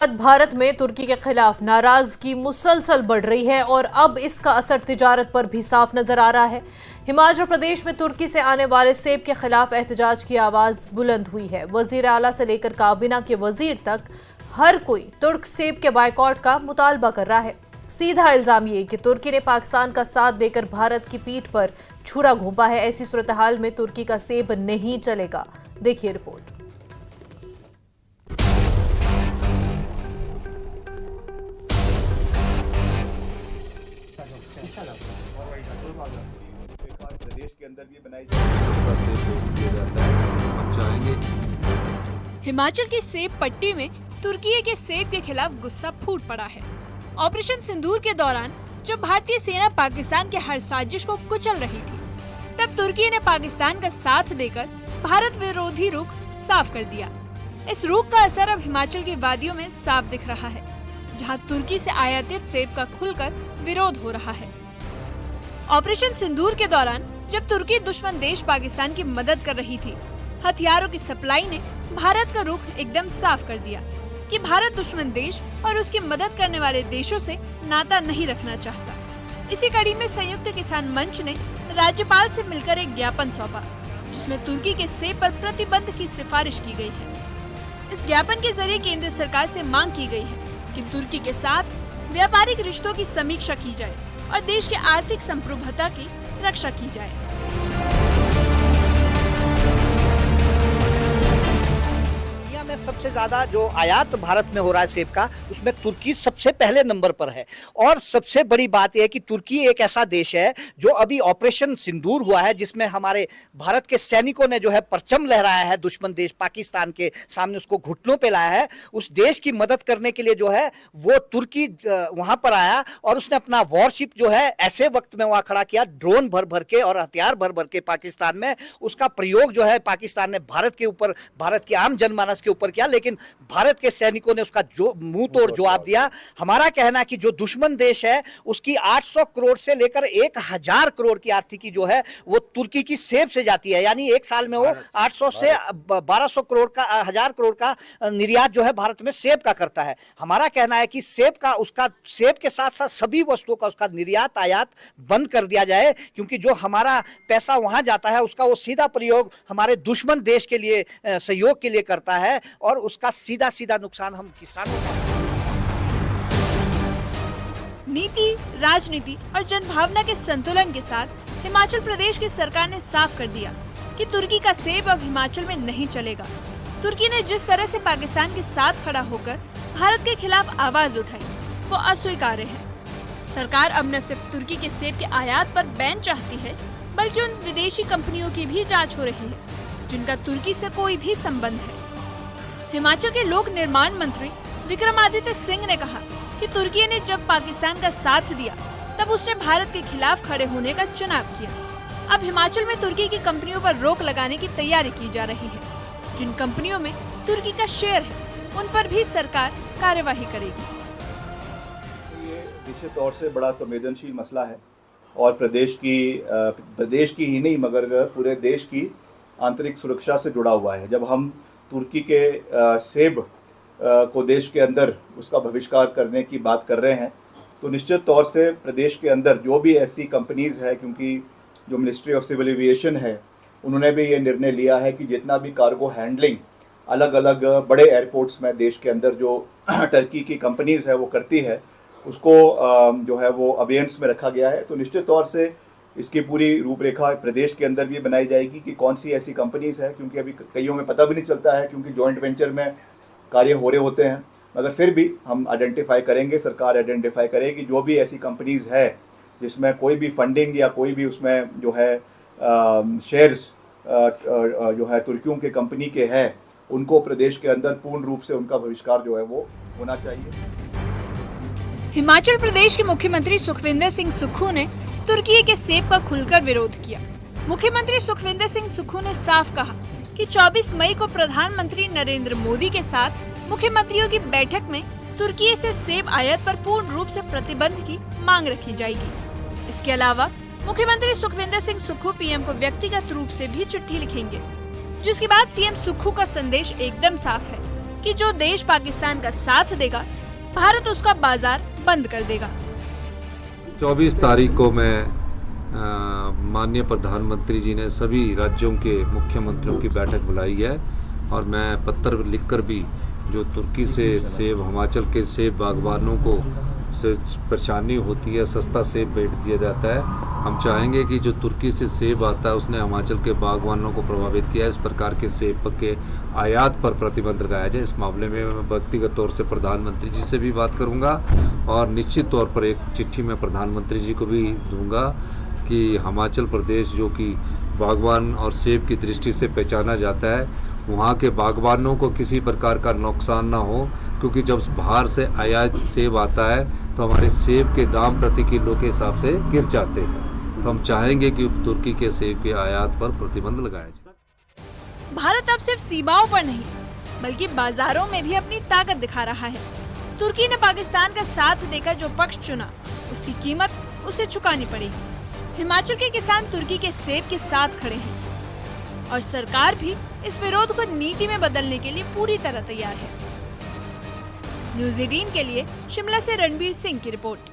भारत में तुर्की के खिलाफ नाराजगी मुसलसल बढ़ रही है और अब इसका असर तिजारत पर भी साफ नजर आ रहा है। हिमाचल प्रदेश में तुर्की से आने वाले सेब के खिलाफ एहतजाज की आवाज बुलंद हुई है। वजीर आला से लेकर काबीना के वजीर तक हर कोई तुर्क सेब के बायकॉट का मुतालबा कर रहा है। सीधा इल्जाम ये कि तुर्की ने पाकिस्तान का साथ देकर भारत की पीठ पर छुरा घोंपा है। ऐसी सूरत हाल में तुर्की का सेब नहीं चलेगा। देखिए रिपोर्ट। प्रदेश के अंदर भी बनाई सस्ता सेब दिया जाता है। हम चाहेंगे हिमाचल की सेब पट्टी में तुर्की के सेब के खिलाफ गुस्सा फूट पड़ा है। ऑपरेशन सिंदूर के दौरान जब भारतीय सेना पाकिस्तान के हर साजिश को कुचल रही थी, तब तुर्की ने पाकिस्तान का साथ देकर भारत विरोधी रुख साफ कर दिया। इस रुख का असर अब हिमाचल की वादियों में साफ दिख रहा है, जहां तुर्की से आयातित सेब का खुलकर विरोध हो रहा है। ऑपरेशन सिंदूर के दौरान जब तुर्की दुश्मन देश पाकिस्तान की मदद कर रही थी, हथियारों की सप्लाई ने भारत का रुख एकदम साफ कर दिया कि भारत दुश्मन देश और उसकी मदद करने वाले देशों से नाता नहीं रखना चाहता। इसी कड़ी में संयुक्त किसान मंच ने राज्यपाल से मिलकर एक ज्ञापन सौंपा, जिसमें तुर्की के सेब पर प्रतिबंध की सिफारिश की गई है। इस ज्ञापन के जरिए केंद्र सरकार से मांग की गई है कि तुर्की के साथ व्यापारिक रिश्तों की समीक्षा की जाए और देश के आर्थिक संप्रभुता की रक्षा की जाए। में सबसे ज्यादा जो आयात भारत में हो रहा है सेब का, उसमें तुर्की सबसे पहले नंबर पर है। और सबसे बड़ी बात यह है कि तुर्की एक ऐसा देश है जो अभी ऑपरेशन सिंदूर हुआ है, जिसमें हमारे भारत के सैनिकों ने जो है परचम लहराया है, दुश्मन देश पाकिस्तान के सामने उसको घुटनों पे लाया है। उस देश की मदद करने के लिए जो है वो तुर्की वहां पर आया और उसने अपना वॉरशिप जो है ऐसे वक्त में वहां खड़ा किया, ड्रोन भर भर के और हथियार भर भर के पाकिस्तान में उसका प्रयोग जो है पाकिस्तान ने भारत के ऊपर, भारत के आम जनमानस के ऊपर किया। लेकिन भारत के सैनिकों ने उसका जो मुंह तोड़ जवाब दिया। हमारा कहना है कि जो दुश्मन देश है उसकी 800 करोड़ से लेकर 1000 करोड़ की आर्थिकी जो है वो तुर्की की सेब से जाती है। यानी एक साल में वो 800 से 1200 करोड़ का, 1000 करोड़ का निर्यात जो है भारत में सेब का करता है। हमारा कहना है कि सेब का, उसका सेब के साथ साथ सभी वस्तुओं का उसका निर्यात आयात बंद कर दिया जाए, क्योंकि जो हमारा पैसा वहां जाता है उसका वो सीधा प्रयोग हमारे दुश्मन देश के लिए, सहयोग के लिए करता है और उसका सीधा सीधा नुकसान हम किसानों को। नीति, राजनीति और जनभावना के संतुलन के साथ हिमाचल प्रदेश की सरकार ने साफ कर दिया कि तुर्की का सेब अब हिमाचल में नहीं चलेगा। तुर्की ने जिस तरह से पाकिस्तान के साथ खड़ा होकर भारत के खिलाफ आवाज उठाई, वो अस्वीकार्य है। सरकार अब न सिर्फ तुर्की के सेब के आयात पर बैन चाहती है, बल्कि उन विदेशी कंपनियों की भी जांच हो रही है जिनका तुर्की से कोई भी संबंध है। हिमाचल के लोक निर्माण मंत्री विक्रमादित्य सिंह ने कहा कि तुर्की ने जब पाकिस्तान का साथ दिया, तब उसने भारत के खिलाफ खड़े होने का चुनाव किया। अब हिमाचल में तुर्की की कंपनियों पर रोक लगाने की तैयारी की जा रही है। जिन कंपनियों में तुर्की का शेयर है, उन पर भी सरकार कार्यवाही करेगी। ये निश्चित तौर से बड़ा संवेदनशील मसला है और प्रदेश की ही नहीं मगर पूरे देश की आंतरिक सुरक्षा से जुड़ा हुआ है। जब हम तुर्की के सेब को देश के अंदर उसका बहिष्कार करने की बात कर रहे हैं, तो निश्चित तौर से प्रदेश के अंदर जो भी ऐसी कंपनीज़ है, क्योंकि जो मिनिस्ट्री ऑफ सिविल एविएशन है उन्होंने भी ये निर्णय लिया है कि जितना भी कार्गो हैंडलिंग अलग अलग बड़े एयरपोर्ट्स में देश के अंदर जो टर्की की कंपनीज़ है वो करती है, उसको जो है वो अबेयंस में रखा गया है। तो निश्चित तौर से इसकी पूरी रूपरेखा प्रदेश के अंदर भी बनाई जाएगी कि कौन सी ऐसी कंपनीज़ है, क्योंकि अभी कईयों में पता भी नहीं चलता है, क्योंकि जॉइंट वेंचर में कार्य हो रहे होते हैं। मगर फिर भी हम आइडेंटिफाई करेंगे, सरकार आइडेंटिफाई करेगी जो भी ऐसी कंपनीज़ है जिसमें कोई भी फंडिंग या कोई भी उसमें जो है शेयर्स जो है तुर्कियों के कंपनी के हैं, उनको प्रदेश के अंदर पूर्ण रूप से उनका बहिष्कार जो है वो होना चाहिए। हिमाचल प्रदेश के मुख्यमंत्री सुखविंदर सिंह सुक्खू ने तुर्की के सेब का खुलकर विरोध किया। मुख्यमंत्री सुखविंदर सिंह सुक्खू ने साफ कहा कि 24 मई को प्रधानमंत्री नरेंद्र मोदी के साथ मुख्यमंत्रियों की बैठक में तुर्की से सेब आयात पर पूर्ण रूप से प्रतिबंध की मांग रखी जाएगी। इसके अलावा मुख्यमंत्री सुखविंदर सिंह सुक्खू पीएम को व्यक्तिगत रूप से भी चिट्ठी लिखेंगे, जिसके बाद सीएम सुक्खू का संदेश एकदम साफ है कि जो देश पाकिस्तान का साथ देगा, भारत उसका बाजार बंद कर देगा। 24 तारीख को मैं माननीय प्रधानमंत्री जी ने सभी राज्यों के मुख्यमंत्रियों की बैठक बुलाई है और मैं पत्र लिखकर भी जो तुर्की से सेब, हिमाचल के सेब बागवानों को से परेशानी होती है, सस्ता सेब बेच दिया जाता है। हम चाहेंगे कि जो तुर्की से सेब आता है उसने हिमाचल के बागवानों को प्रभावित किया है। इस प्रकार के सेब के आयात पर प्रतिबंध लगाया जाए। इस मामले में मैं व्यक्तिगत तौर से प्रधानमंत्री जी से भी बात करूंगा और निश्चित तौर पर एक चिट्ठी मैं प्रधानमंत्री जी को भी दूंगा कि हिमाचल प्रदेश जो कि बागवान और सेब की दृष्टि से पहचाना जाता है, वहाँ के बागवानों को किसी प्रकार का नुकसान ना हो, क्योंकि जब बाहर से आयात सेब आता है तो हमारे सेब के दाम प्रति किलो के हिसाब से गिर जाते हैं। तो हम चाहेंगे कि तुर्की के सेब के आयात पर प्रतिबंध लगाया जाए। भारत अब सिर्फ सीमाओं पर नहीं बल्कि बाजारों में भी अपनी ताकत दिखा रहा है। तुर्की ने पाकिस्तान का साथ देकर जो पक्ष चुना, उसकी कीमत उसे चुकानी पड़ेगी। हिमाचल के किसान तुर्की के सेब के साथ खड़े हैं और सरकार भी इस विरोध को नीति में बदलने के लिए पूरी तरह तैयार है। न्यूज़ 18 के लिए शिमला से रणबीर सिंह की रिपोर्ट।